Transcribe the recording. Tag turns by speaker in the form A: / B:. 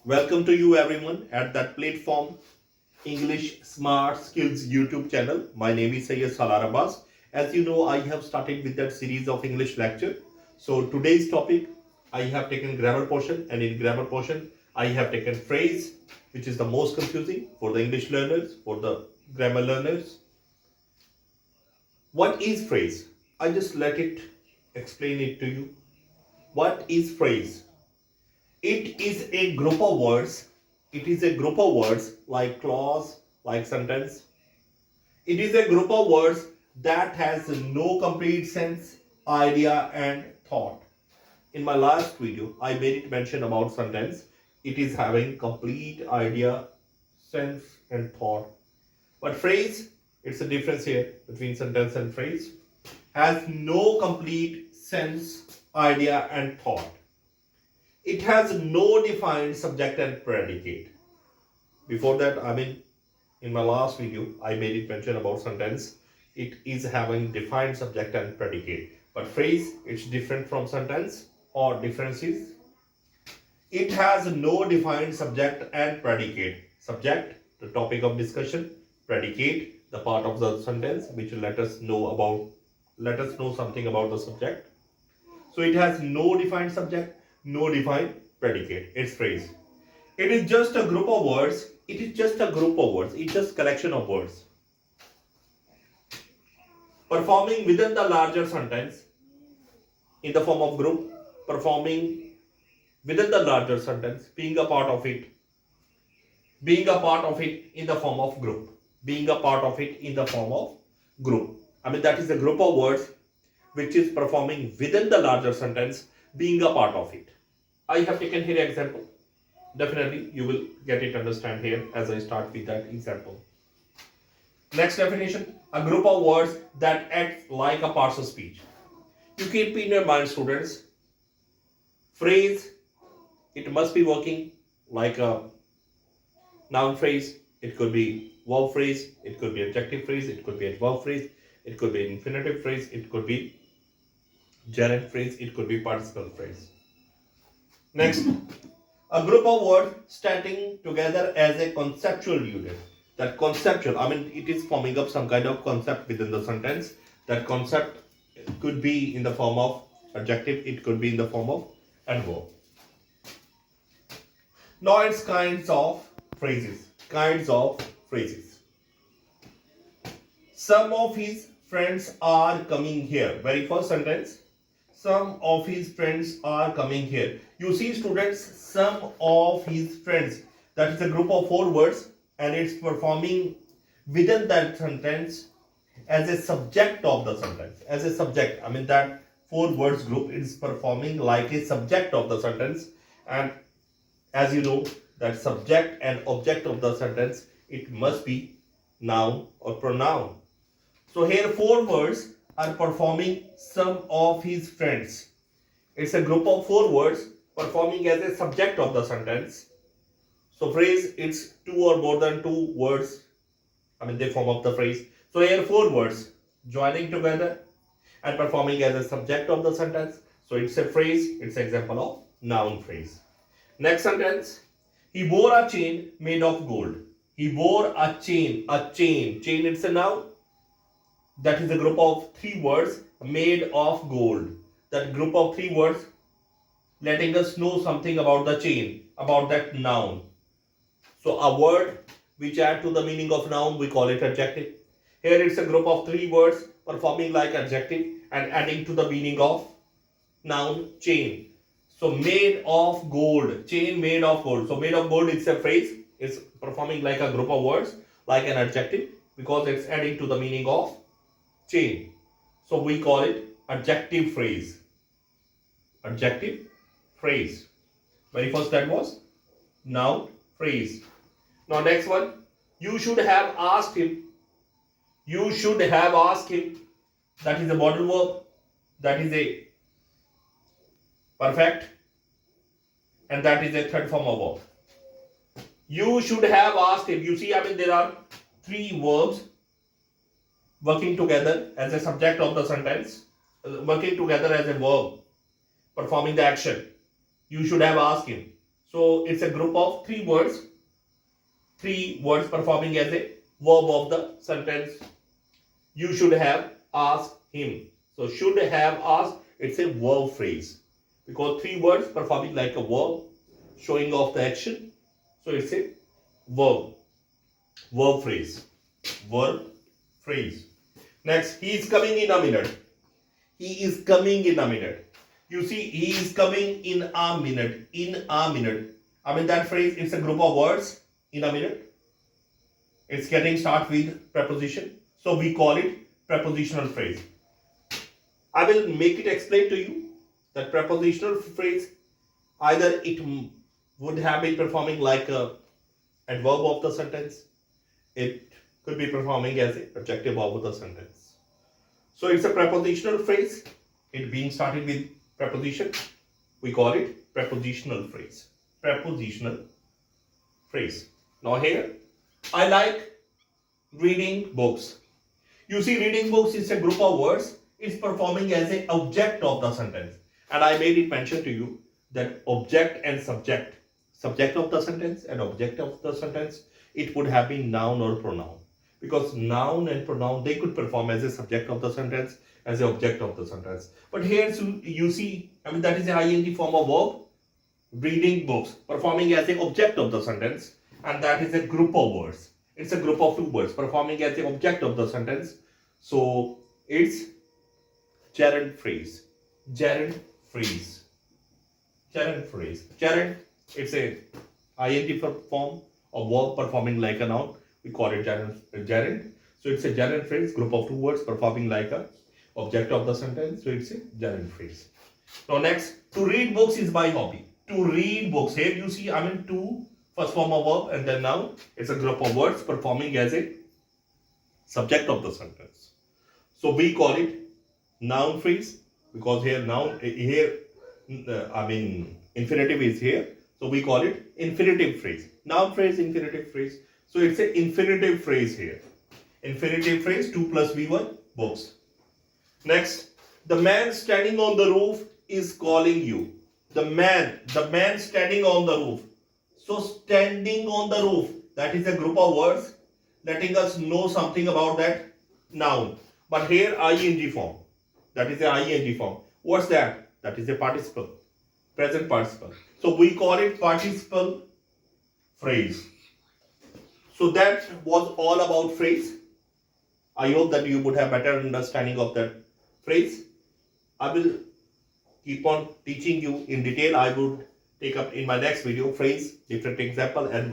A: Welcome to you everyone at that platform English Smart Skills YouTube channel. My name is Sayyid Salar Abbas. As you know, I have started with that series of English lecture. So today's topic, I have taken grammar portion, and in grammar portion, I have taken phrase, which is the most confusing for the English learners, for the grammar learners. What is phrase? I just let it explain it to you. What is phrase? It is a group of words. It is a group of words like clause, like sentence. It is a group of words that has no complete sense, idea, and thought. In my last video, I made it mention about sentence. It is having complete idea, sense, and thought. But phrase, it's a difference here between sentence and phrase, has no complete sense, idea, and thought. It has no defined subject and predicate. Before that, in my last video, I made it mention about sentence. It is having defined subject and predicate. But phrase, it's different from sentence, or differences. It has no defined subject and predicate. Subject, the topic of discussion. Predicate, the part of the sentence which let us know something about the subject. So it has no defined subject, no defined predicate. It's phrase. It is just a group of words. It is just a group of words. It's just collection of words performing within the larger sentence in the form of group, performing within the larger sentence, being a part of it in the form of group, being a part of it in the form of group. That is a group of words which is performing within the larger sentence, being a part of it. I have taken here example. Definitely you will get it understand here as I start with that example. Next definition, a group of words that act like a parts of speech. You keep in your mind, students, phrase, it must be working like a noun phrase, it could be verb phrase, it could be adjective phrase, it could be adverb phrase, it could be infinitive phrase, it could be gerund phrase, it could be participle phrase. Next, a group of words standing together as a conceptual unit. That conceptual, it is forming up some kind of concept within the sentence. That concept could be in the form of adjective, it could be in the form of adverb. Now it's kinds of phrases. Some of his friends are coming here. Very first sentence. Some of his friends are coming here. You see, students, some of his friends. That is a group of 4 words, and it's performing within that sentence as a subject of the sentence. As a subject, that 4 words group is performing like a subject of the sentence. And as you know, that subject and object of the sentence, it must be noun or pronoun. So here 4 words are performing some of his friends. It's a group of 4 words performing as a subject of the sentence. So phrase, it's 2 or more than 2 words. They form up the phrase. So here 4 words joining together and performing as a subject of the sentence. So it's a phrase, it's an example of noun phrase. Next sentence, he wore a chain made of gold. He wore a chain. Chain, it's a noun. That is a group of 3 words made of gold. That group of 3 words letting us know something about the chain, about that noun. So a word which add to the meaning of noun, we call it adjective. Here it's a group of 3 words performing like adjective and adding to the meaning of noun, chain. So made of gold, chain made of gold. So made of gold, it's a phrase. It's performing like a group of words, like an adjective, because it's adding to the meaning of chain. So we call it adjective phrase. Adjective phrase. Very first that was noun phrase. Now next one, you should have asked him. You should have asked him. That is a modal verb. That is a perfect. And that is a third form of verb. You should have asked him. You see, there are 3 verbs working together as a subject of the sentence, working together as a verb, performing the action. You should have asked him. So it's a group of three words performing as a verb of the sentence. You should have asked him. So should have asked, it's a verb phrase because three words performing like a verb, showing off the action. So it's a verb phrase. Verb phrase. Next, he is coming in a minute. He is coming in a minute. You see, he is coming in a minute. In a minute. I mean that phrase, it's a group of words in a minute. It's getting start with preposition. So we call it prepositional phrase. I will make it explain to you that prepositional phrase, either it would have been performing like a adverb of the sentence. It could be performing as an adjective of the sentence. So it's a prepositional phrase. It being started with preposition. We call it prepositional phrase. Prepositional phrase. Now here, I like reading books. You see, reading books is a group of words. It's performing as an object of the sentence. And I made it mention to you that object and subject of the sentence and object of the sentence, it would have been noun or pronoun. Because noun and pronoun, they could perform as a subject of the sentence, as an object of the sentence. But here you see, I mean that is a ing form of verb. Reading books, performing as an object of the sentence, and that is a group of words. It's a group of two words performing as the object of the sentence. So it's gerund phrase. Gerund phrase. Gerund phrase. Gerund, it's a ing form of verb performing like a noun. We call it gerund. So it's a gerund phrase, group of two words performing like a object of the sentence. So it's a gerund phrase. Now next, to read books is my hobby. To read books. Here you see, I mean to first form of verb and then noun. It's a group of words performing as a subject of the sentence. So we call it noun phrase because here infinitive is here. So we call it infinitive phrase. Noun phrase, infinitive phrase. So it's an infinitive phrase here. Infinitive phrase 2 plus V1 books. Next, the man standing on the roof is calling you. The man standing on the roof. So standing on the roof, that is a group of words letting us know something about that noun. But here ing form. That is a ing form. What's that? That is a participle. Present participle. So we call it participle phrase. So that was all about phrase. I hope that you would have better understanding of that phrase. I will keep on teaching you in detail. I would take up in my next video phrase, different example, and